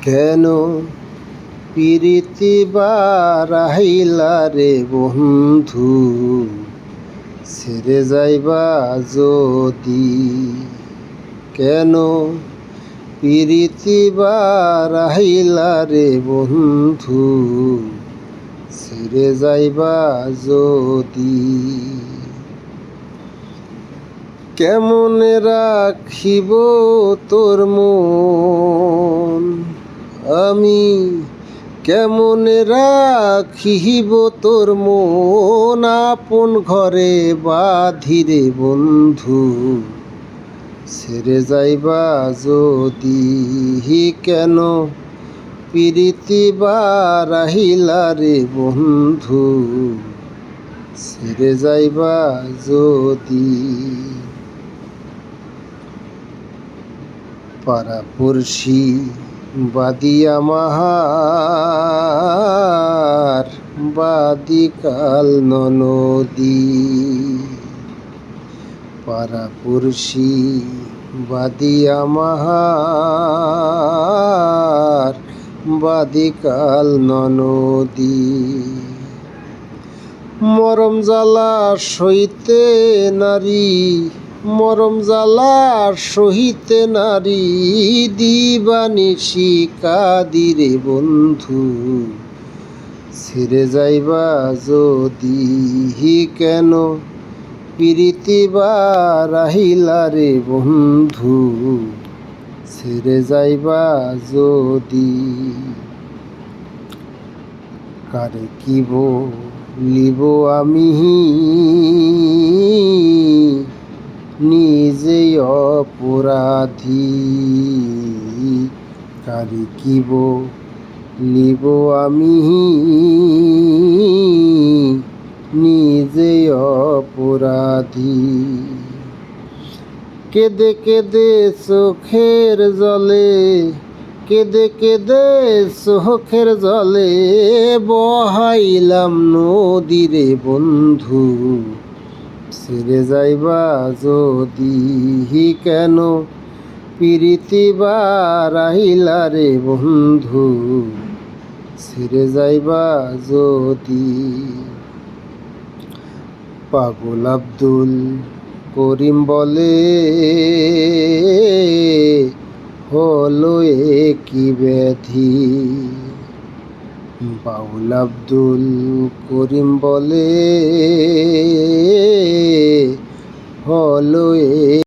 কেন পিরিতি বারাইলা রে বন্ধু, ছেড়ে যাইবা যদি। কেন পিরিতি বারাইলা রে বন্ধু, ছেড়ে যাইবা যদি। কেমনে রাখিব তোর মন আমি, কেমনে রাখিব তোর মন আপন ঘরে বাঁধিরে বন্ধু, ছেড়ে যাইবা যদি। কেন পিরিতি বারাইলা রে বন্ধু, ছেড়ে যাইবা যদি। পাড়াপড়শি বাদিয়া মাহার, বাদিকাল ননদী। পাড়াপড়শি বাদিয়া মাহার, বাদিকাল ননদী। মরম জ্বালা সইতে নারী, মরম জ্বালা সহিতে নারী, দিবানিশি কাদিরে বন্ধু, ছেড়ে যাইবা যদি। কেন পিরিতি বারাইলা রে বন্ধু, ছেড়ে যাইবা যদি। কারে কি বলিব আমি, নিজেই অপরাধী। কারে কি বলিব আমি, নিজেই অপরাধী। কেঁদে কেঁদে চোখের জলে, কেঁদে কেঁদে চোখের জলে বহাইলাম নদীরে বন্ধু, ছেড়ে যাইবা যদি। কেন পিরিতি বারাইলা রে বন্ধু, ছেড়ে যাইবা যদি। পাগল আব্দুল করিম বলে, হলো কি ব্যাধি। বাউল আব্দুল করিম বলে, হলো